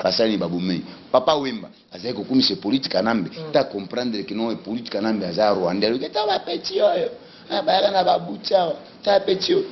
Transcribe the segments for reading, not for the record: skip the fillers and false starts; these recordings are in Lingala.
Basali babumei. Papa Wemba, azai kokumi se politique anambe. Ta comprendre que non est politique anambe aza Rwanda. Le ta ba petit yo. Ba na ba bucha. Ta petit yo.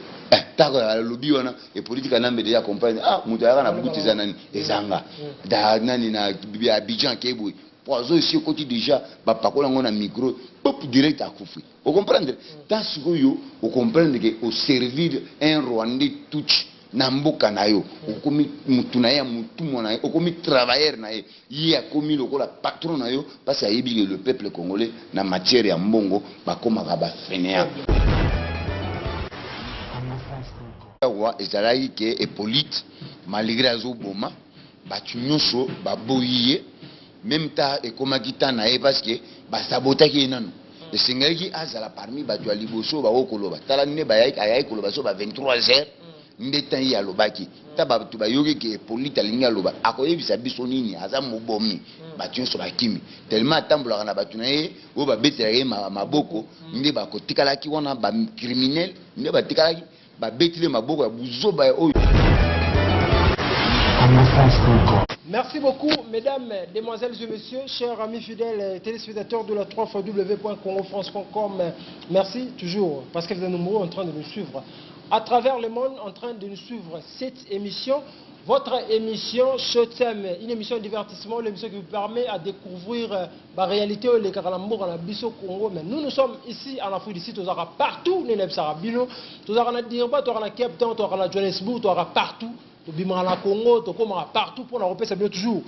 Ta ko lobby wana et politique anambe déjà comprendre. Ah, mutu ya na bucha zanani ezanga. Da nani na Abidjan kebui. Poizo ici côté déjà ba pakola ngona micro pop direct à Kofi. Vous comprenez? Dans ce yo, vous comprenez que au servir un Rwandais tout na mboka na yo okomi mutu na ya mutu mona okomi travailleur na ye yi akomi lokola patron na yo parce ayebi que le peuple congolais na matière ya mbongo bakomaka ba fainéant wa ezalaki ke epolite malgré azoboma batu nyonso baboyiye même ta ekomaki ta na ye parce que basabotaki ye nano esengelaki azala parmi batu ya liboso bakokoloba tala nde ayaki koloba so ba 23h ndeta ya lobaki taba tu bayoki ke polite alinga loba akoyebisa biso nini aza mobomi batu nyonso bakimi tellement atambolaka na batu na ye oyo babetelaka ye maboko nde bakotikalaki wana bacriminel nde batikalaki babetile maboko ya buzoba oyo. Merci beaucoup, mesdames, demoiselles et messieurs, chers amis fidèles téléspectateurs de la 3xw.congofrance.com. Merci toujours, parce que vous êtes nombreux en train de nous suivre à travers le monde, en train de nous suivre cette émission. Votre émission, Shotem, une émission de divertissement, l'émission qui vous permet à découvrir la réalité les Karalambo dans la Bisso Congo. Mais nous sommes ici en Afrique d'ici, nous avons partout, nous sommes nous avons Dirba, nous avons Cape Town, nous avons Johannesburg, nous avons partout. Nous avons Congo, nous avons partout pour nous repérer toujours.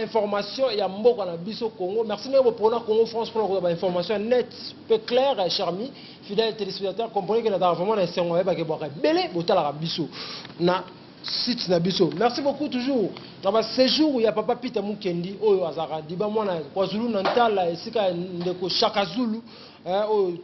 Information et à Mboka dans la Bisso Congo. Merci pour la Congo France pour la information nette, peu claire, chers amis, fidèles téléspectateurs. Comprenez que nous avons vraiment un serment qui est belé, pour la Bisso. Site Nabiso. Merci beaucoup toujours. Dans ce séjour où il y a Papa Pita Mukendi, Oyo Azara, Diba Mwana, Kwazulu Nantala, Sika Ndeko Shaka Zulu,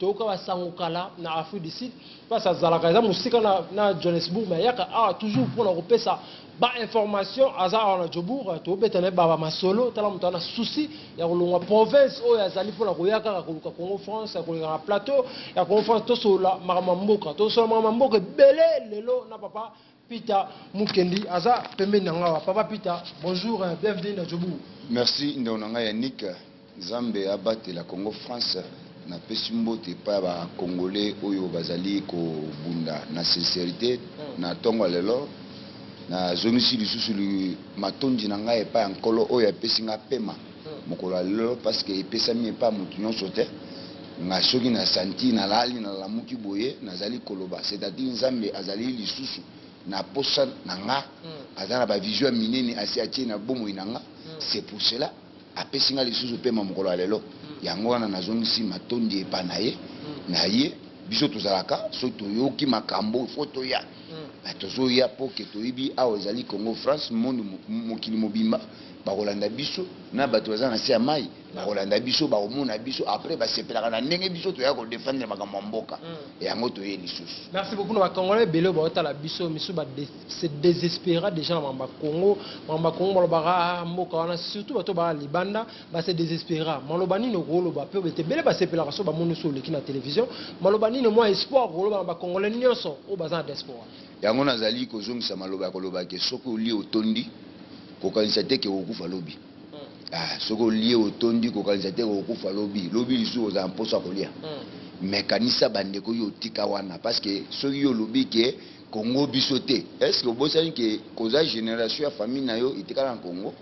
Toka Sangokala, na Afrique du Sud, parce que Zalakaza Musika na Johannesburg, mais il y a toujours pour nous repérer ça. Ba information, Azara na Djobour, Tobetane Baba Masolo, Talamutana souci, il y a une province, Oyo Azali pour la Royaka, Congo France, la plateau, il y a Congo France, Tosola, Maramamboka, Tosola Maramamboka, Belé, Lelo, na Papa. Pita Mukendi, Aza Pembe Nangawa. Papa Pita, bonjour, bienvenue dans Djobour. Merci, Ndonanga Yannick, Zambe Abate, la Congo France, na Pesimbo Tepa, ba Congolais, Oyo Bazali, Ko Bunda, na sincérité, na Tongo Lelo, na Zomisi Lisusu, Matondi Nanga et pas Ankolo, Oyo Pesinga Pema, Mokola Lelo, parce que Pesami et pas Moutignon sauté. Na soki na santi na lali na lamuki boye na zali koloba c'est-à-dire Nzambe azali lisusu na posa nanga azana ba vision minene asiatie na bomo inanga c'est pour cela apesinga lisusu pe mamokolo lelo yango wana nazongisi matondi epana ye na ye biso tozalaka so toyoki makambo foto ya tozo ya poke toyibi awo ezali Congo France monde mokili mobimba bakolanda biso na bato baza na se ya mai bakolanda biso bakomona biso après basepelaka na ndenge biso toya kodefendre makambo ya mboka yango toye lisusu. Merci beaucoup na bakongolais ebele baotala biso misu se désespéra déjà na mamba Congo balobaka mboka wana surtout bato baa libanda base désespéra maloba nini okoloba mpe bete ebele basepelaka so bamoni so oleki na télévision maloba nini mwa espoir okoloba na bakongolais nyonso oyo baza na diaspora yango nazali kozongisa maloba ya koloba ke soki olie otondi kokanisa te ke okufa lobi soki olie otondi kokanisa te ke okufa lobi lisusu ozala mposo ya kolia mekanisa bandeko yo otika wana parce que soki yo olobi ke Congo biso te est ce que obosani ke koza génération ya famille na yo etikala na Congo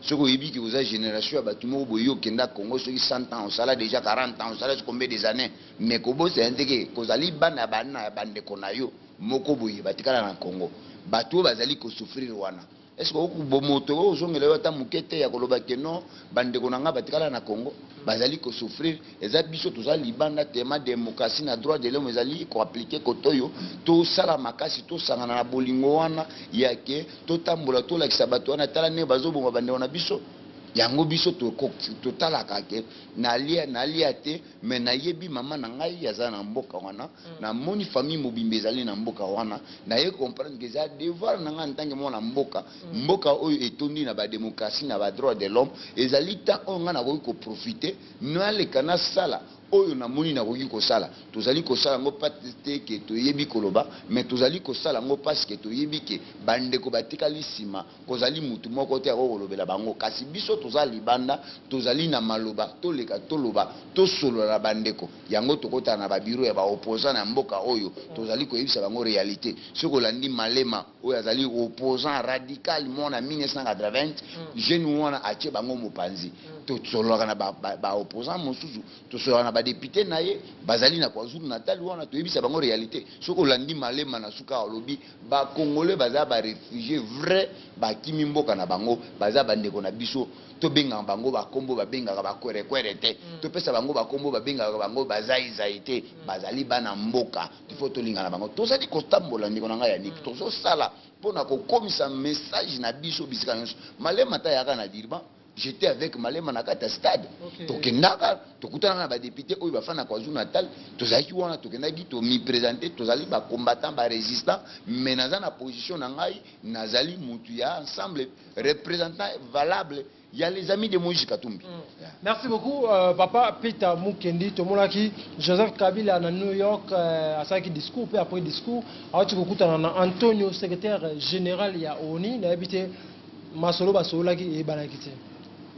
soki oyebi ke koza génération ya bato moko boye okenda Congo soki 100 ans osala déjà 40 ans osala combien des années mais kobosani te ke kozali bana ya bandeko na yo moko boye batikala na Congo bato oyo bazali kosouffrir wana. Est-ce que vous avez ya koloba ke non bandeko nanga batikala na Congo bazali ko souffrir eza biso toza libanda tema démocratie na droit de l'homme ezali ko appliquer kotoyo to sala makasi to sangana na bolingo wana yake to tambola to lakisa bato wana tala ne bazobonga bandeko na biso yango biso to talaka ke na lia te mais na yebi mama na ngai yaza na mboka wana na moni famille mobimbe ezali na mboka wana na ye comprendre que ça devoir na nga ntange mona mboka oyo etondi na ba démocratie na ba droit de l'homme ezali ta onga na ko profiter na le kana sala oyo na moni na koki kosala tozali kosala ngo patete ke toyebi koloba mais tozali kosala ngo parce que toyebi ke bandeko batikali sima kozali mutu moko te akolobela bango kasi biso tozali banda tozali na maloba toleka toloba tosolola bandeko yango tokota na babiro ya baopposant na mboka oyo tozali koyebisa bango réalité soko landi malema oyo azali opposant radical mona 1980 jeune wana atie bango mopanzi tosolola na baopposant mosusu tosolola na badepute na ye bazali na KwaZulu Natal wana toyebisa bango réalité soko landi malema na suka alobi bakongolais baza baréfugié vrai bakimi mboka na bango baza bandeko na biso tobenga bango bakombo babengaka bakwerekwere te topesa bango bakombo babengaka bango bazai te bazali bana mboka tifo tolinga na bango tozali kotambola ndeko na ngai ya niki tozosala mpona kokomisa message na biso bisika nyonso malema ta yaka na Durban j'étais avec Malema na kata stade tokendaka tokutanaka na badepute oyo bafana na KwaZulu Natal tozalaki wana tokendaki tomi présenter tozali bacombattant barésistant mais naza na position na ngai nazali mutu ya ensemble représentant valable. Il y a les amis de Moïse Katumbi. Merci beaucoup, Papa Peter Mukendi. Tomolaki, Joseph Kabila à New York, à ça qui discours, puis après discours, alors tu écoutes Antonio, secrétaire général, il y a ONI, il a habité Masolo Basolaki et Banakite.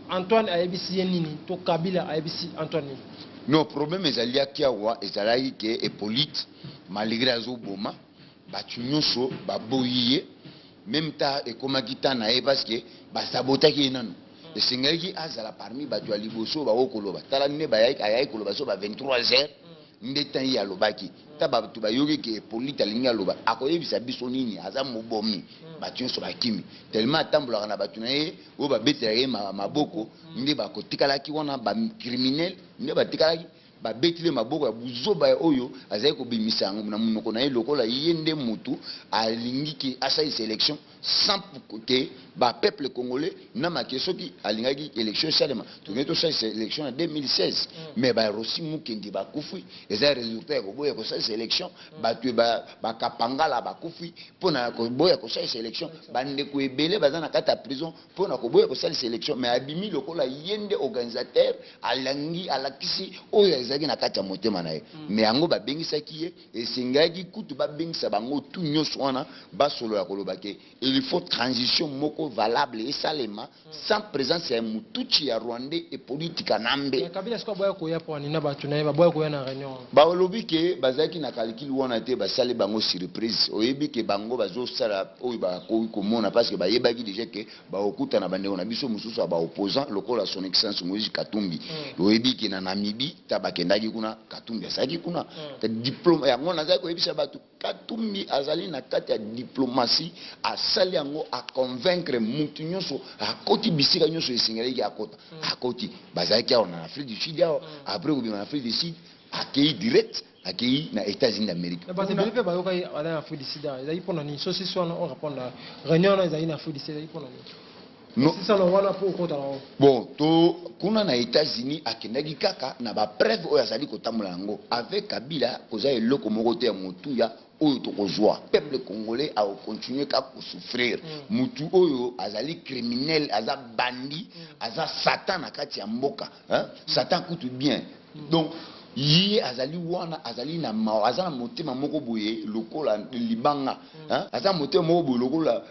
Antoine a habité Nini, to Kabila a habité Antoine. Non, problème est à Kiawa, et à et Polite, malgré Azoboma, Batunyoso, Baboye, même ta et Komakita nae parce que Basabotaki nan. Et Singaki azala parmi Batua Liboso, Baokoloba, Talane Bayak, Ayay Koloba, 23h, Ndetan Yalobaki, Tabatu Bayogi qui est Polite à Lingaloba, Akoye Bisabisonini, Azam Bomi, Bation sur la Kimi, tellement Tambola na Batunae, ou Babetere Maboko, Ndebako Tikalaki, wana criminel, Ndebatikalaki. Betile maboko ya buzoba oyo azali ko bimisango na munoko na lokola yende mutu alingiki asa élection sans que ba peuple congolais na makesoki alingaki élection salema toneto sa élection en 2016 mais ba rosi mukendi ba kufi eza résultat ko boya ko sa élection ba tu ba kapangala ba kufi pona ko boya ko sa élection bande ko ebele bazana kata prison pona ko boya ko sa élection mais abimi lokola yende organisateur alangi alakisi oyo ezaki na kati ya motema na ye mais yango babengisaki ye esengaki kutu babengisa bango tu nyonso wana basolo ya koloba ke il faut transition moko valable et salema sans présence ya mutuchi ya Rwandais et politique nambe Kabila siko boya ko ya poni na batu na ye boya ko ya na réunion ba lobi ke bazaki na calcul wana te basale bango surprise oyebi ke bango bazo sala oyo ba ko komona parce que bayebaki déjà ke ba okuta na bandeko na biso mususu ba opposant lokola son excellence Moïse Katumbi oyebi ke na Namibie tabakendaki kuna Katumbi asaki kuna diplôme yango nazaki koyebisa batu Katumbi azali na kati ya diplomatie asali yango a convaincre mutu nyonso akoti bisika nyonso esingeleki akota akoti bazalaki awa na Afrique du Sud awa après kobima na Afrique du Sud akei direct akei na États-Unis d'Amérique. Parce que balipe bayoka ala Afrique du Sud ezali pona ni so si so na on répondre réunion na ezali na Afrique du Sud ezali pona ni non c'est ça wana po kota la bon to kuna na États-Unis akendaki kaka na ba preuve oyo azali kotambola yango avec Kabila koza eloko moko te ya mutu ya oyo tokozwa peuple congolais a continuer ka souffrir mutu oyo azali criminel aza bandi aza satan na kati ya mboka satan coûte bien donc yé azali wana azali na azana motema moko boye lokola libanga aza motema moko boye lokola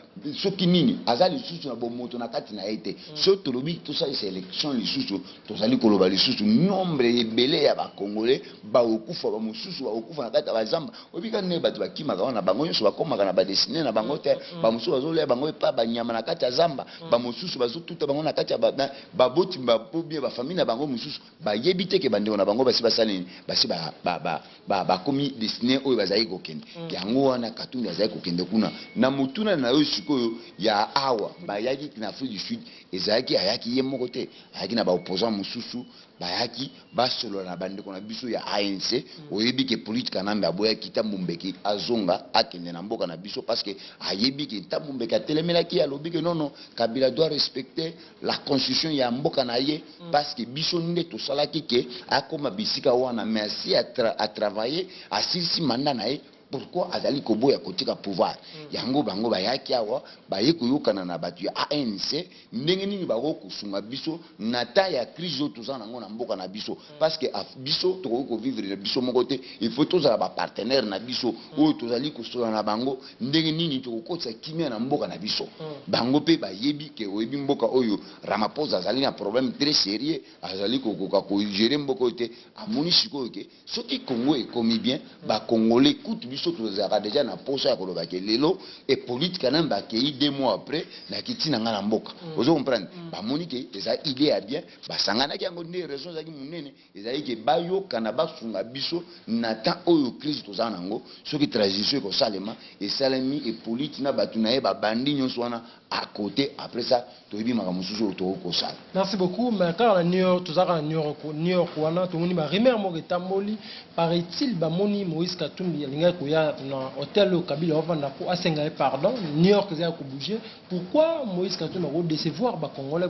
soki nini azali lisusu na bomoto na kati na ete so tolobi to sa sélection lisusu tozali koloba lisusu nombre ebele ya ba congolais ba okufa ba mususu ba okufa na kati ya bazamba obika ne bato bakimaka wana bango nyonso bakomaka na ba destiné na bango te ba mususu bazolia bango epa ba nyama na kati ya zamba ba mususu bazotuta bango na kati ya ba boti ba bien ba famille na bango mususu ba yebi te ke bandeko na bango basi basali basi ba komi destiné oyo bazali kokende yango wana Katumbi azali kokende kuna na mutuna na yo sikoyo ya awa bayaki na Afrique du Sud ezalaki ayaki ye moko te ayaki na ba opposant mususu bayaki basolo na bandeko na biso ya ANC oyebi ke politique nambe aboyaki Tambumbeki azonga akende na mboka na biso parce que ayebi ke Tambumbeki atelemelaki alobi ke non Kabila doit respecter la constitution ya mboka na ye parce que biso nde tosalaki ke akoma bisika wana merci à travailler à silsi mandat na ye pourquoi azali koboya kotika pouvoir yango bango bayaki awa baye koyokana na batu ya ANC ndenge nini bako kusunga biso na ta ya crise oyo toza nango na mboka na biso parce que biso tokoki kovivre na biso moko te il faut tozala bapartenaire na biso oyo tozali kosola na bango ndenge nini tokokotisa kimia na mboka na biso bango mpe bayebi ke oyebi mboka oyo Ramaphosa azali na problème très sérieux azali kokoka kogere mboka oyo te amoni sikoyo ke soki Congo ekomi bien bakongolais kutu biso tozalaka deja na posa ya koloba ke lelo et politique na bakei 2 mois après na kiti na nga na mboka ozo comprendre bamoni ke eza idée ya bien basanganaki yango nde raison ezalaki monene ezali ke bayokana basunga biso na temps oyo crise tozala nango soki transition ekosalema esalemi epolitique na bato na ye babandi nyonso wana à côté après ça toyebi makambo mosusu oyo tokosala. Merci beaucoup. Mais quand New York tozala New York wana tomoni ba rumeur moko etamboli paraît-il bamoni Moïse Katumbi alinga koya na hôtel au Kabila ovanda po asenga pardon New York ezali ko bouger. Pourquoi Moïse Katumbi va décevoir ba Congolais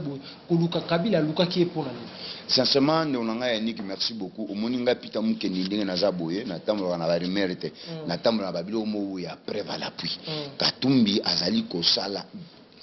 ko luka Kabila luka qui est pour la nuit? Sincèrement ndonanga Yannick merci beaucoup omoni nga pita mukendi ndenge naza boye na tambola na ba rumeur te na tambola na babilo mo ya préva l'appui Katumbi azali ko sala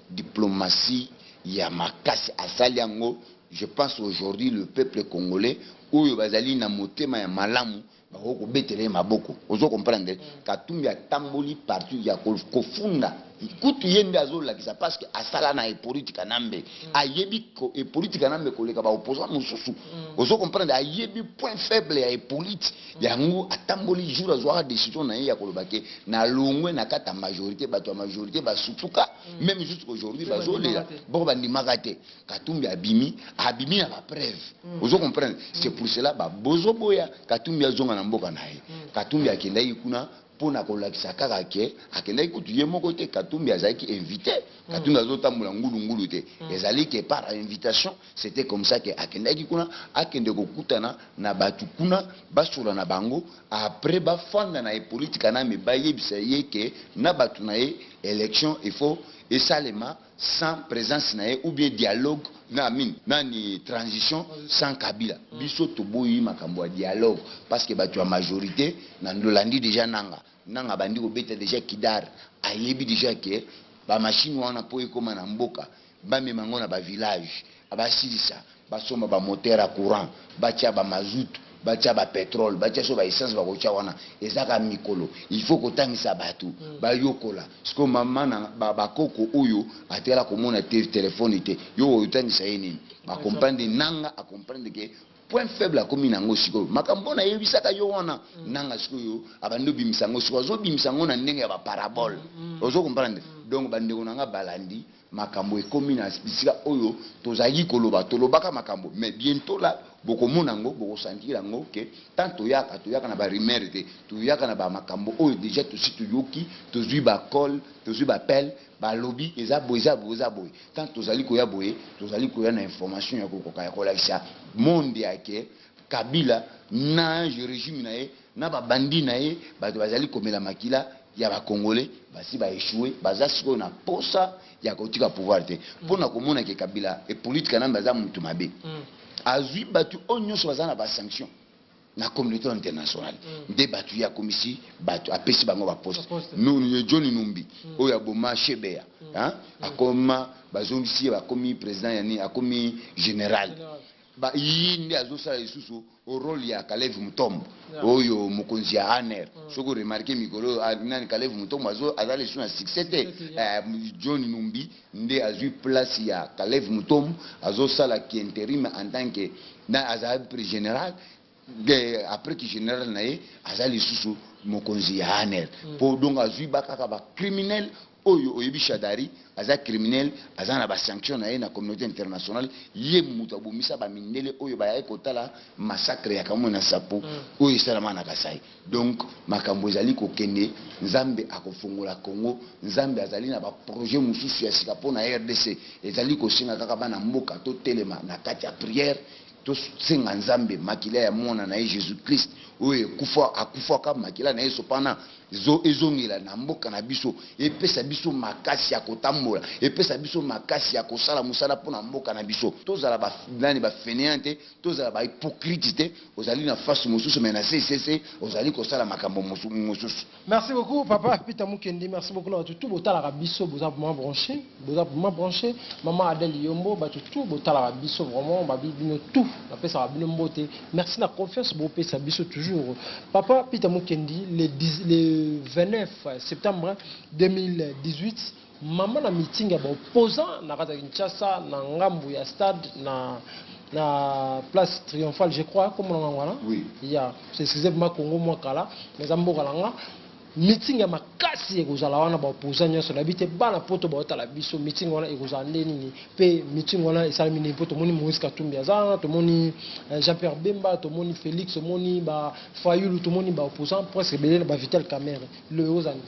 diplomatie ya makasi asali yango. Je pense aujourd'hui le peuple congolais oyo bazali na motema ya malamu bako betele maboko ozo comprendre Katumbi atamboli partout ya kofunda kutu yende azolakisa parce que asala na politique nambe ayebi ko politique nambe koleka ba opposant mususu ozo comprendre ayebi point faible ya politique yango atamboli jour azwa décision na ye ya kolobake na longwe na kata majorité bato majorité basutuka même jusqu'aujourd'hui bazolela bon bandimaka te Katumbi abimi na ba preuve ozo comprendre c'est pour cela ba bozo boya Katumbi azonga na mboka na ye Katumbi akendaki kuna pona kolakisa kaka ke akendaki kutu ye moko te Katumbi azalaki invité Katumbi azotambola ngulu te ezali ke par invitation c'était comme ça que akendaki kuna akende kokutana na batu kuna basola na bango après bafanda na politique na me bayebisa ye ke na batu na ye élection il faut esalema sans présence na ye ou bien dialogue na mine nani transition sans Kabila biso toboyi makambo ya dialogue parce que batu ya majorité na ndolandi déjà nanga bandi kobeta déjà kidar ayebi déjà ke ba machine wana po ekoma na mboka bamema ngo na ba village abasilisa basomba ba moteur à courant batia ba mazout batia ba pétrole batia so ba essence ba kocha wana ezaka mikolo il faut kotangisa batu bayokola siko mama na ba koko oyo atela komona téléphone te yo otangisa yeni ba comprendre nanga a comprendre que point faible a komi nango siko makambo na yebisaka yo wana nanga siko yo abando bimisango siko zo bimisango na ndenge ya ba parabole ozo comprendre donc bandeko nanga balandi makambo ekomi na bisika oyo tozali koloba tolobaka makambo mais bientôt là bokomona ngo bokosentir ngo ke tant toyaka na ba rumeur te toyaka na ba makambo oyo déjà tosi toyoki tozwi ba call tozwi ba appel ba lobby eza boy tant tozali koya boye tozali koya na information ya kokoka ya kolakisa monde yake Kabila na régime na ye na ba bandi na ye ba bazali komela makila ya ba Congolais basi ba échoué baza siko na posa ya kotika pouvoir te pona komona ke Kabila et politique na baza mutu mabe azui batu onyoso baza na ba sanction na communauté internationale nde batu ya komisi batu apesi bango ba poste nous Johnny Numbi oya boma Chebeya akoma bazongisi bakomi président yani akomi général ba yindi azosala lisusu au rôle ya Kalev Mutombo oyo mokonzi ya ANR soko remarquer mikolo nani Kalev Mutombo azali sur un succès te John Numbi nde azui place ya Kalev Mutombo azosala ki intérim en tant que na azali général après que général nae azali lisusu mokonzi ya ANR po donc azui bakaka ba criminel oyo oyebi Shadari aza criminel aza na ba sanction na ye na communauté internationale ye mutu abomisa ba mindele oyo baye kotala massacre ya kamwe na sapo oyo esalama na Kasai donc makambo ezali kokende nzambe akofungola Congo nzambe azali na ba projet mususu ya sika po na RDC ezali kosinga kaka bana mboka to telema na kati ya prière to senga nzambe makila ya mona na Jésus Christ oyo akufa ka makila na Yesu pana zo ezongela na mboka na biso epesa biso makasi ya kotambola epesa biso makasi ya kosala musala pona mboka na biso tozala ba nani ba fainéante tozala ba hypocrite te ozali na face mosusu mais na CCC ozali kosala makambo mosusu. Merci beaucoup papa Peter Mukendi, merci beaucoup na tout botala biso boza vraiment branché maman Adèle Yombo ba tout botala biso vraiment ba bino tout na pesa bino mbote. Merci na confiance bo pesa biso toujours. Papa Peter Mukendi le 29 septembre 2018 maman na meeting ya ba opposant na kata Kinshasa na ngambu ya stade na place triomphale je crois comme on a oui ya c'est exactement Congo moi kala mais amboka langa meeting ya makasi ekozala wana ba opposant nyonso na bite bana poto ba otala biso meeting wana ekozala ndeni pe meeting wana esalami ni poto moni Moïse Katumbi azana to moni Jean-Pierre Bemba to moni Félix moni ba Fayulu to moni ba opposant presque belé ba Vital Kamerhe le ozani.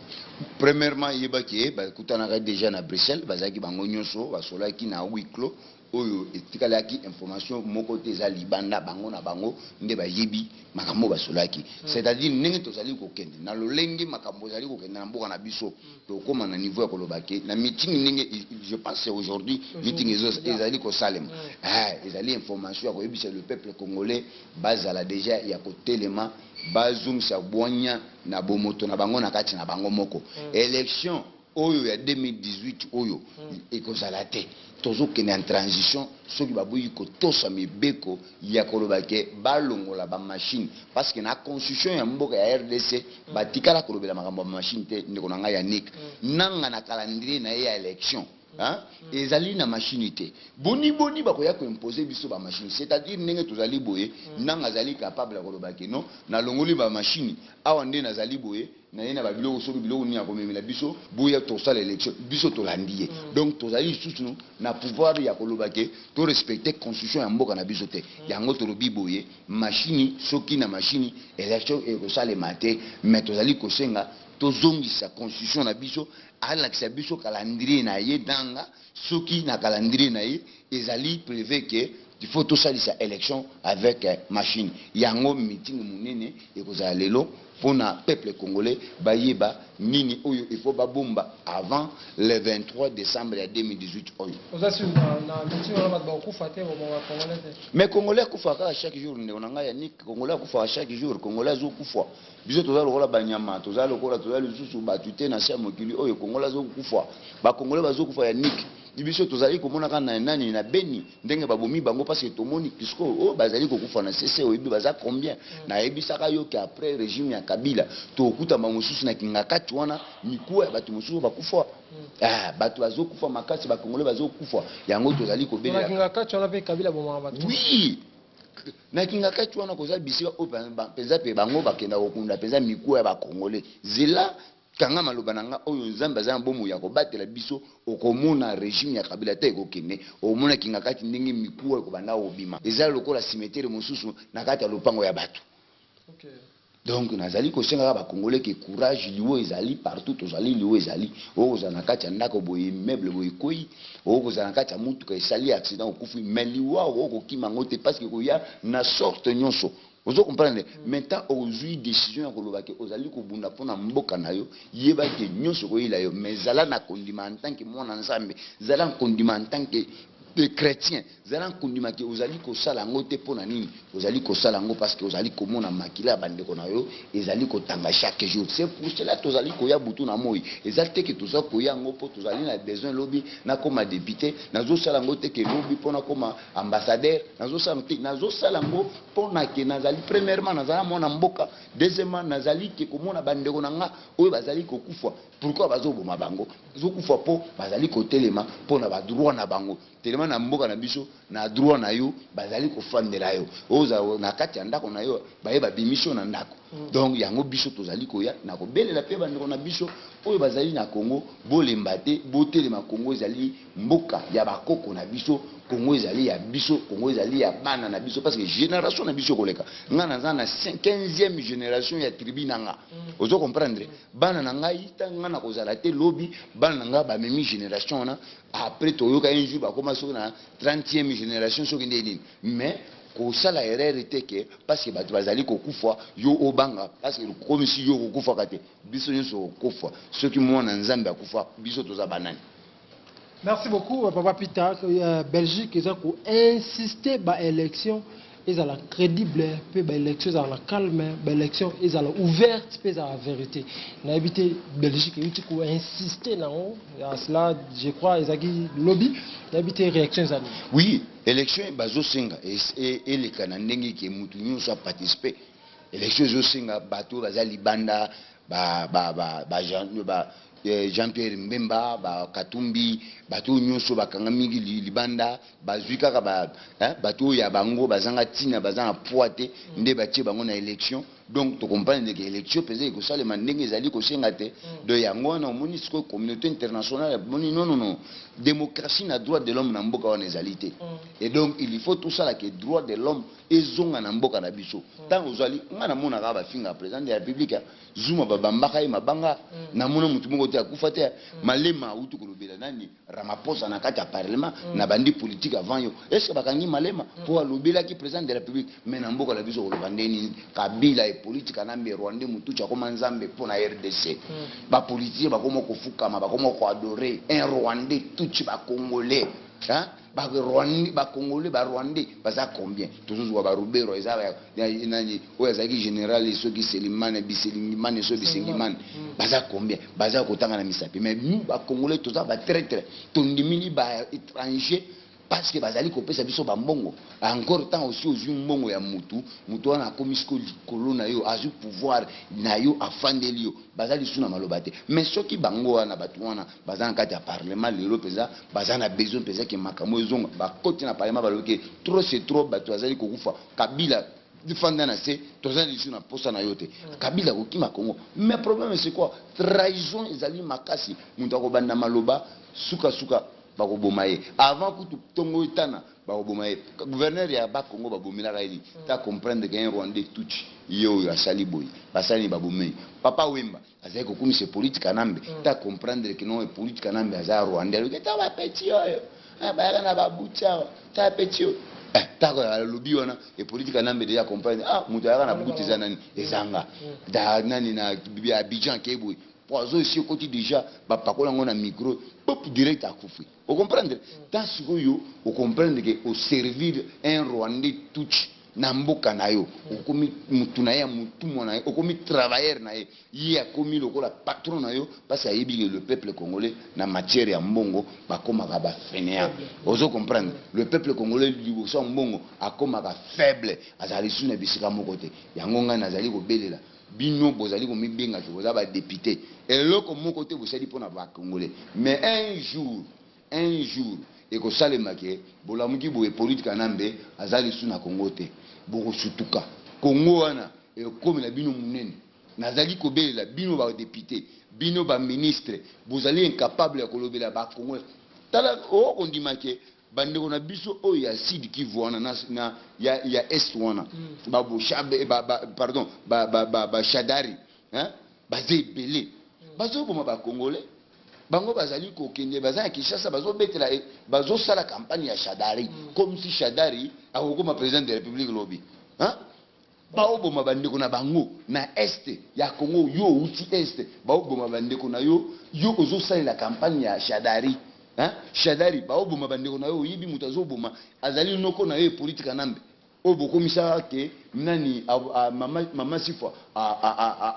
Premièrement yebaki ba kutana déjà na Bruxelles bazaki bango nyonso basolaki na huis clos oyo etikalaki information moko te za libanda bango na bango nde bayebi makambo basolaki c'est-à-dire ndenge tozali kokende na lolenge makambo zali kokende na mboka na biso to koma na niveau ya kolobaki na meeting ndenge je pense aujourd'hui meeting ezali ko salem ezali information ya koyebisa le peuple congolais bazala déjà ya kotelema bazungisa bwanya na bomoto na bango na kati na bango moko élection oyo ya 2018 oyo ekozala te tozokende en transition soki baboyi kotosa mibeko ya kolobake balongola ba machine parce que na constitution ya mboka ya RDC batikala kolobela makambo ba machine te ndeko na ngai ya nik nanga na calendrier na ya élection ezali na machine te boni bakoya ko imposer biso ba machine c'est-à-dire ndenge tozali boye nanga zali capable kolobake non na longoli ba machine awa nde nazali boye na yena ba biloko soki biloko ni akomemela biso boya tosala élection biso tolandiye donc tozali susu na pouvoir ya kolobake to respecter constitution ya mboka na biso te yango tolobi boye machine soki na machine élection ekosala mate mais tozali kosenga tozongisa constitution na biso alakisa biso calendrier na ye danga soki na calendrier na ye ezali prévu que il faut tout ça élection avec machine yango meeting munene ekozala lelo pona peuple congolais bayeba nini oyo il faut babomba avant le 23 décembre 2018 oyo mais congolais kufaka chaque jour ne onanga ya nik congolais kufaka chaque jour congolais zo kufa biso tozali lokola banyama tozali lokola tozali susu batute na sia mokili oyo congolais zo kufa ba congolais bazo kufa ya nik biso tozali komona kana nani na Beni ndenge babomi bango parce que tomoni puisque o bazali kokufa na CC oyebi baza combien na yebisaka yo que après régime ya Kabila to okuta mamususu na kingakati wana mikuwa batu mususu bakufa batu bazokufa makasi ba congolais bazokufa yango tozali kobela na kingakati wana pe Kabila bomama batu oui na kingakati wana koza bisi o penza pe bango bakenda kokunda penza mikuwa ya ba congolais zela kanga maloba nanga oyo nzambe aza bomu ya kobatela biso okomona régime ya Kabila te kokende omona kingakati ndenge mikuwa ko banda obima ezali lokola cimetière mosusu na kati ya lopango ya bato. Okay. Donc nazali kosenga ba congolais que courage liwo ezali partout tozali liwo ezali oza na kati ya ndako boye meuble boye koi oza na kati ya mutuka esali accident okufi mais liwo okokima ngote parce que koya na sorte nyonso. Vous comprenez? Maintenant, aujourd'hui, décision à kolobake, ozali kobunda pona mboka na yo, yeba ke nyonso ko ila yo, mais zala na kondima en tant que mon ensemble, zala kondima en tant que chrétien, zala kondima ke ozali ko sala ngote pona nini, ozali ko sala ngo parce que ozali ko mona makila bandeko na yo, ezali ko tanga chaque jour. C'est pour cela que ozali ko ya butu na moi. Ezali que toza ko ya ngo po tozali na besoin lobby na comme député, nazo sala ngote ke lobby pona comme ambassadeur, nazo sala ngo pona ke nazali premièrement nazala mona mboka, deuxièmement nazali ke komona bandeko nanga oyo bazali ko kufa. Pourquoi bazo boma bango? Zo kufa po bazali ko telema pona ba droit na bango. Telema na mboka na biso na droit na yo bazali ko fandela yo. Oza na kati ya ndako na yo bayeba bimission na ndako. Donc yango biso tozali koya na ko belela pe bandeko na biso oyo bazali na Congo bolemba te botelema Congo ezali mboka ya bakoko na biso Congo ezali ya biso Congo ezali ya bana na biso parce que génération na biso koleka nga na 15e génération ya tribu nanga ozo comprendre bana na ngai tanga na kozala te lobi bana na nga ba memi génération na après toyoka un jour ba koma so na 30e génération so kende nini mais kosala erreur teke parce que bato bazali kokufa yo obanga parce que comme si yo kokufa kate biso nyonso kokufa soki mwana nzambe akufa biso toza banani. Merci beaucoup Papa Peter. Belgique ils ont insisté ba élection ils ont la crédible puis ba élection ils ont la calme ba élection ils ont la ouverte puis ils ont la vérité. Na habité Belgique ils ont insisté là à cela je crois ils ont lobby na habité réaction ça. Oui, élection bazo singa et les Canadiens qui mutu nyonso a participé. Élection zo singa bato bazali banda Jean-Pierre Mbemba, Katumbi, bato nyonso bakanga mingi libanda, bazwi kaka bato ya bango bazanga tina bazanga poate nde batie bango na élection. Donc tu comprends que l'élection pesait que ça les mandingues ezali ko sengate de yango na moni siko communauté internationale moni non démocratie na droit de l'homme na mboka wana ezalité. Et donc il faut tout ça là que droit de l'homme ezonga na mboka na biso. Tant ozali ngana mona ka ba finga président de la République Zuma babamba kai mabanga na mona mutu moko te akufa te malema utu ko lobela nani Ramaphosa na kati ya parlement na bandi politique avant yo. Est-ce que bakangi malema pour lobela ki président de la République mais na mboka la biso ko lobandeni Kabila politique anambe Rwanda mutu cha koma nzambe pona RDC ba politique ba komo kofukama ba komo ko adorer un Rwandais tout ba congolais hein ba Rwanda ba congolais ba Rwandais baza combien toujours ba Rubero ezaba nani oyazaki général soki Selimane Biselimane so Bisengimane baza combien baza kotanga na misapi mais nous ba congolais tous ba traître tondimini ba étranger parce que bazali kopesa biso bambongo encore tant aussi aux mbongo ya mutu wana komisko likolo na yo azu pouvoir na yo afandeli yo bazali suna malobate mais soki bango wana batu wana bazana kati ya parlement lelo peza bazana besoin peza ke makamo ezonga bakoti na parlement baloke trop c'est trop batu bazali kokufa Kabila difanda na se tozali suna posa na yote Kabila kokima Congo mais problème c'est quoi trahison ezali makasi mutu akobanda maloba suka bakobomaye avant kutu tongo etana bakobomaye gouverneur ya Bakongo babomela raili ta comprendre que un Rwandais tuchi yo ya saliboy basali babomei Papa Wemba azai kokumi se politique anambe ta comprendre que non e politique anambe aza Rwandais le ta ba petit yo ba na ba bucha ta petit yo ta lobi wana e politique anambe déjà comprendre mutu ya na bucha za nani ezanga da nani na bibi Abidjan keboy poizo ici côté déjà ba pakola ngona micro pop direct à Koufi. Vous comprenez? Dans ce que vous comprenez que au servir un Rwandais tout namboka na yo, okomi mutunaya mutumona yo, okomi travailleur na yo, ya komi lokola patron na yo parce que yebi le peuple congolais na matière ya mbongo bakoma ka ba fainéant. Vous comprenez? Le peuple congolais liboso mbongo akoma ka faible, azali suna bisika moko te. Yango nga nazali ko belela. Bino bozali ko mibenga ke boza ba député. Et loko moko te bosali pona ba congolais. Mais un jour et ko salema ke bolamuki boye politique anambe azali suna Congo te. Boko sutuka. Congo wana e komi na bino munene. Nazali ko belela bino ba député, bino ba ministre, bozali incapable ya kolobela ba Congo. Tala o kondima ke bandeko na biso o ya Sud Kivu wana na ya Est wana babo shabe pardon ba Shadari hein bazé belé bazo boma ba congolais bango bazali ko kende bazali Kinshasa bazo betela bazo sala campagne ya Shadari comme si Shadari akokoma président de la République lobby hein bao boma bandeko na bango na Est ya Congo yo uti Est bao boma bandeko na yo ozo sala la campagne ya Shadari hein Shadari ba oboma bandeko na yo yibi mutazo boma azali noko na yo politique anambe obo komisa ke nani mama sifwa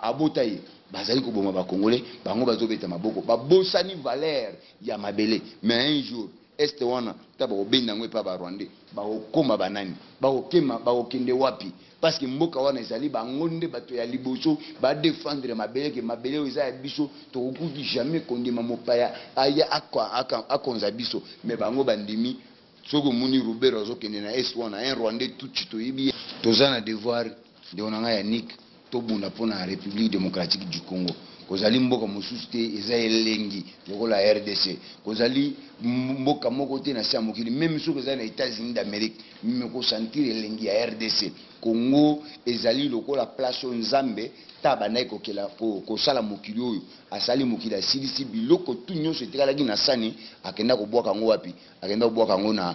abotaye bazali ko boma ba congolais bango bazobeta maboko ba bosani valeur ya mabele mais un jour Est wana ta ba obenda ngwe pa ba Rwandais ba okoma banani ba okema ba okende wapi parce que mboka wana ezali bangonde bato ya liboso ba défendre mabele ke mabele oza ya biso to okuki jamais kondima mopaya aya akonza biso mais bango bandimi soko muni Rubero azokende na Est wana un Rwandais tout chito yibi tozana devoir de onanga ya Nick to bunda pona République démocratique du Congo kozali mboka mosusu te eza elengi lokola RDC kozali mboka moko te na sia mokili même soki eza na États-Unis d'Amérique me kosentir elengi ya RDC. Congo ezali lokola place oyo nzambe taba na ekokela kosala mokili oyo asali mokili asilisi biloko tu nyonso etikalaki na sani akenda kobwaka yango wapi akenda kobwaka yango na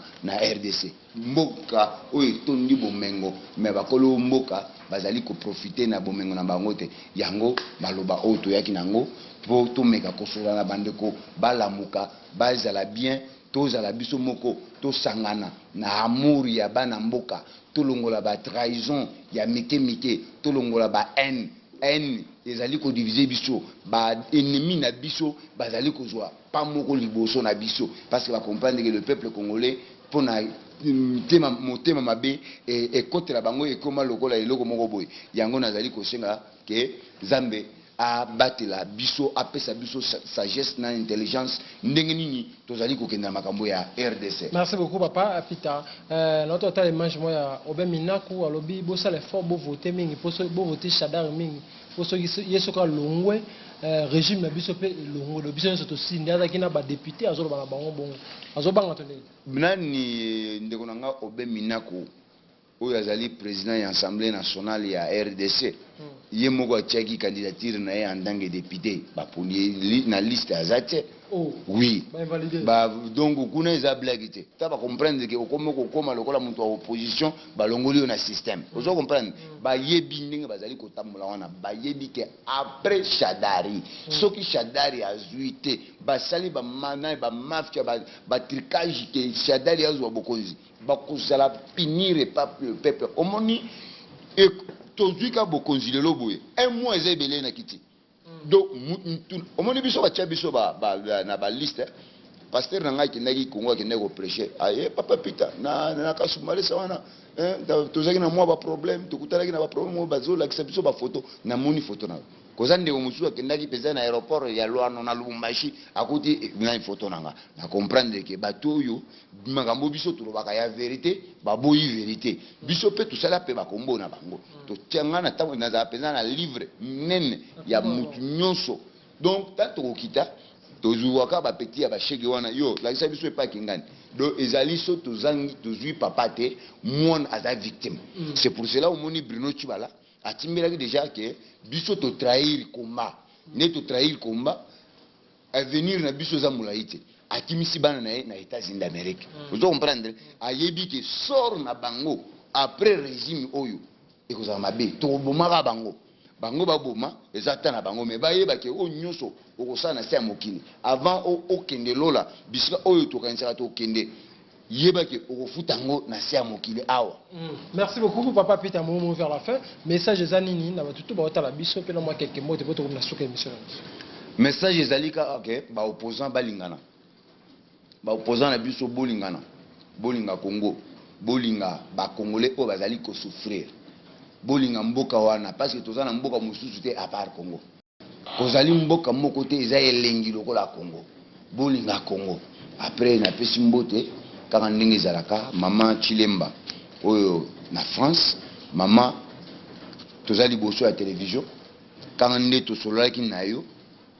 RDC. Mboka oyo etondi bomengo me bakolo mboka bazali koprofite na bomengo na bango te yango maloba oyo toyaki nango po tomeka kosola na bandeko balamuka bazala bien tozala biso moko tosangana na amour ya bana mboka tolongola ba trahison ya mike tolongola ba haine ezali ko diviser biso ba ennemi na biso bazali kozwa pa moko liboso na biso parce que ba comprendre que le peuple congolais pona motema mabe ekotela bango ekoma lokola eloko moko boye yango nazali kosenga ke Nzambe a batela biso apesa biso sagesse na intelligence ndenge nini tozali kokenda makambo ya RDC. Merci beaucoup papa Peter. Notre temps image moya obeminaku alobi bosa l'effort bo voter mingi poso bo voter Shadar mingi poso yeso ka longwe régime na biso pe longo do biso soto sindi azaki na ba député azolo bana bango bongo azobanga to ndenge nani ndeko nanga obeminaku oyo azali président ya Assemblée nationale ya RDC ye moko atiaki candidature na ye en tant que député baponi na liste azate oui donc kuna eza blague te ta ba comprendre que okoma lokola mutu wa opposition balongoli yo na système ozo comprendre bayebi ndenge bazali kotambola wana bayebi ke après Shadari soki Shadari azui te basali ba mana ba mafia ba tricage ke Shadari azwa bokonzi bakozala punir peuple omoni et tozuika bokonzi lelo boye un mois ezebele na kiti donc omoni biso batia biso na ba liste pasteur na ngai kindaki Kongo akende ko prêcher aye papa Peter na kasumale sawana tozaki na mwa ba problème tokutalaki na ba problème bazola kisa biso ba photo na moni photo na kozande ko musu akendaki pesa na aéroport ya Luano na Lubumbashi akuti na photo nanga na comprendre que bato yo makambo biso tulobaka ya vérité baboyi vérité biso pe tusala pe bakombo na bango to tianga na tango na za pesa na livre nene ya mutu nyonso donc tato kokita tozuwaka ba petit ya ba shege wana yo la kisa biso pa kingani donc ezali so tozangi tozui papa te mon aza victime c'est pour cela au moni Bruno Chibala atimbelaki déjà que biso to trahir combat ne to trahir combat avenir na biso za mulaite akimisi bana na États-Unis d'Amérique vous comprendre ayebi que sort na bango après régime oyo ekozala mabe to bomaka bango baboma ezata na bango me bayeba ke o nyonso okosala na se ya mokili avant okende lola bisika oyo tokanisaka tokende yeba ke okofuta ngo na se ya mokili awa. Merci beaucoup papa Peter Momo vers la fin message ezanini na batutu baotala biso pe na mwa quelques mots de votre na suka émission message ezalika ok ba opposant balingana ba opposant na biso bolingana bolinga Congo bolinga ba congolais o bazali ko souffrir bolinga mboka wana parce que tozana mboka mosusu te à part Congo kozali mboka moko te eza elengi lokola Congo bolinga Congo après na pesi mbote kaka ndenge ezalaka mama Chilemba oyo na France mama tozali boso ya télévision kaka nde tosololaki na yo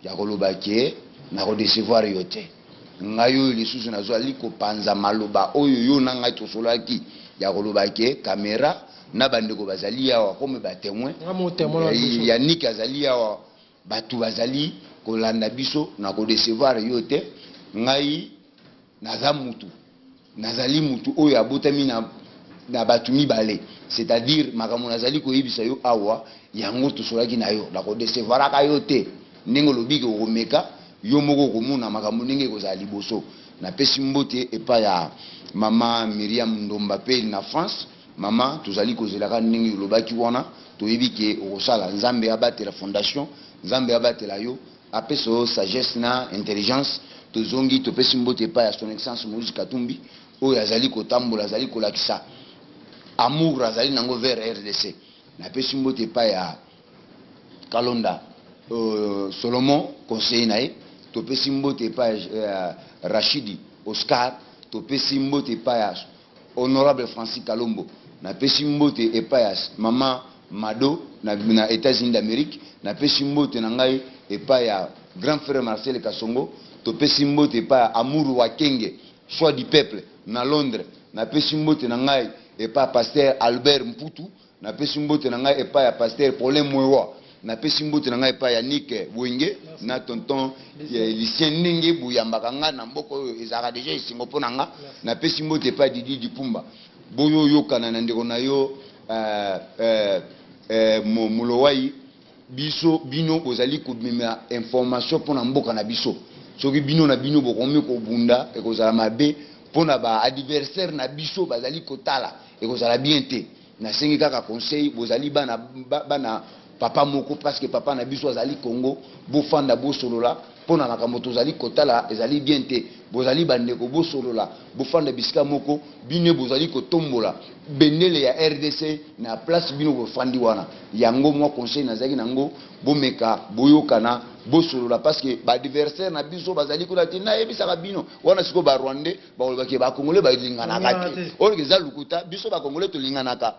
ya koloba ke na kodecevoir yo te ngai oyo lisusu nazwali kopanza maloba oyo yo na ngai tosololaki ya koloba ke caméra na bandeko bazali awa comme ba témoin Yannick azali awa batu bazali kolanda biso na kodecevoir yo te ngai naza mutu nazali mutu oyo abotami na batu mibale c'est-à-dire makambo nazali koyebisa yo awa yango tosolaki na yo na kodecevoir ka yo te ndenge lobiki okomeka yo moko komona makambo ndenge kozala liboso na pesi mbote epa ya mama Myriam Ndomba pe na France mama tozali kozelaka ndenge lobaki wana toyebi ke okosala Nzambe abatela fondation Nzambe abatela yo apeso sagesse na intelligence tozongi topesi mbote epa ya son excellence Moïse Katumbi oyo azali kotambola azali kolakisa amour azali nango vers RDC na pesi mbote epa ya Kalonda Solomon conseiller nae topesi mbote epa ya Rachidi Oscar topesi mbote epa ya honorable Francis Kalombo na pesi mbote epa ya mama Mado na États-Unis d'Amérique na pesi mbote na ngai et pas ya grand frère Marcel Kassongo, to pesi mbote et pas Amour Wakenge, choix du peuple na Londres, na pesi mbote na ngai et pas pasteur Albert Mputu, na pesi mbote na ngai et pas ya pasteur Paulin Mwewa, na pesi mbote na ngai et pas Yannick Wenge, na tonton Lucien Nenge Bouyambaka nga na mboko ezaka déjà isingo pona nga, na pesi mbote et pas Didi Dipumba. Boyo yokana na ndeko na yo Mulowai biso bino bozali komema information pona mboka na biso. Soki bino na bino bokomi ko bunda e kozala mabe pona ba adversaire na biso bazali kotala e kozala bien te. Na sengi kaka conseil bozali bana papa moko parce que papa na biso azali Congo bofanda bosolola pona makambo tozali kotala ezali bien te. Bozali bandeko bosolola bofanda bisika moko bino bozali kotombola bendele ya RDC na place bino bofandi wana yango moi conseil nazaki nango bomeka boyokana bosolola parce que ba adversaire na biso bazali ko lati na ebisaka bino wana siko ba Rwandais ba olobaki ba Congolais ba lingana te oleke za lukuta biso ba Congolais to linganaka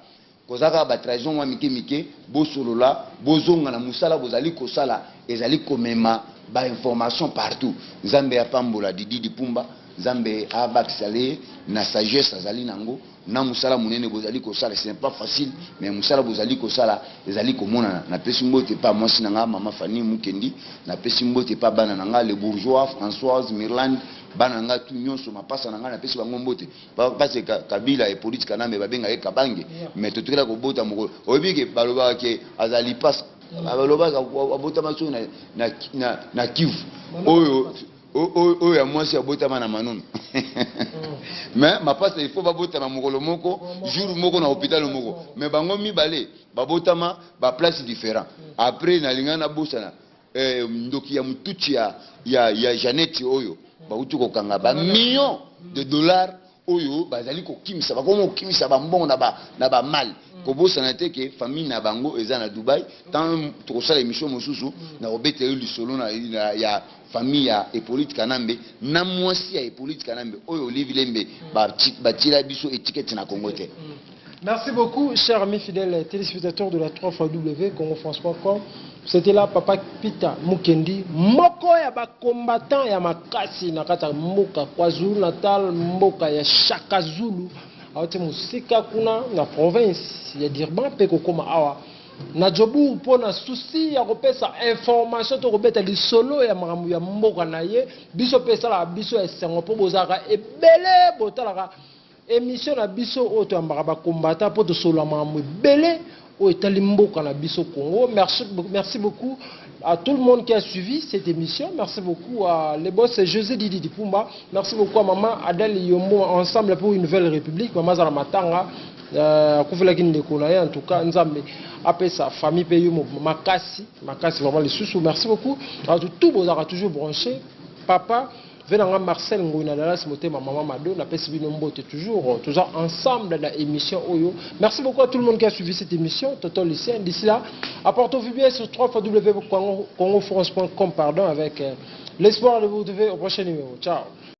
kozaka ba trahison wa mike bosolola bozonga na musala bozali kosala ezali komema ba information partout. Nzambe ya pambola Didi Dipumba, Nzambe abakisale na sagesse azali nango na musala munene bozali kosala. Ce n'est pas facile mais musala bozali kosala ezali komona na pesi mbote pa mwasi nanga mama Fanny Mukendi, na pesi mbote pa bana nanga le bourgeois Françoise Mirland, bana nanga tout nyonso mapasa nanga na pesi bango mbote parce que Kabila et politique kanambe babenga ye kabange mais totokela ko bota moko oyebike baloba ke azali pas balobaka abotama so na Kivu oyo ya mwasi abotama na Manono mais mapasa il faut babotama mokolo moko jour moko na hôpital moko mais bango mibale babotama ba place différent après na lingana bosana ndoki ya mutuchi ya Janette oyo bauti kokanga ba millions de dollars oyo bazali kokimisa bakomo kokimisa bambongo na ba mal kobosana te ke famille na bango eza na Dubai tant tokosala émission mosusu na obete yo lisolo na ya famille ya Hippolyte Kanambe na mwasi ya Hippolyte Kanambe oyo Olivier Lembe batira biso étiquette na Congo te. Merci beaucoup, chers amis fidèles téléspectateurs de la 3xW congofrance.com. C'était là Papa Peter Mukendi, moko ya ba combattant ya makasi na kata mboka KwaZulu Natal, mboka ya Shaka Zulu. Aote musika kuna na province ya Durban pe kokoma awa. Na jobu pona souci ya kopesa information to kobeta lisolo ya makambo ya mboka na ye, biso pesa la biso ya sengo po bozaka ebele botalaka émission na biso oto ambaka ba combattant po to solo makambo ebele o etali mboka na biso Congo. Merci beaucoup à tout le monde qui a suivi cette émission. Merci beaucoup à les boss José Didi Dipumba. Merci beaucoup à maman Adèle Yombo, ensemble pour une nouvelle république. Maman Zara Matanga, en tout cas, Nzambe après sa famille paye makasi vraiment les sous. Merci beaucoup à tout vous aura toujours branché. Papa venant Marcel Ngouina Dallas Motema maman Mado na pesi bino mbote toujours ensemble dans la émission Oyo. Merci beaucoup à tout le monde qui a suivi cette émission. Toto lycéen d'ici là apportez-vous bien sur www.congofrance.com avec l'espoir de vous retrouver au prochain numéro. Ciao.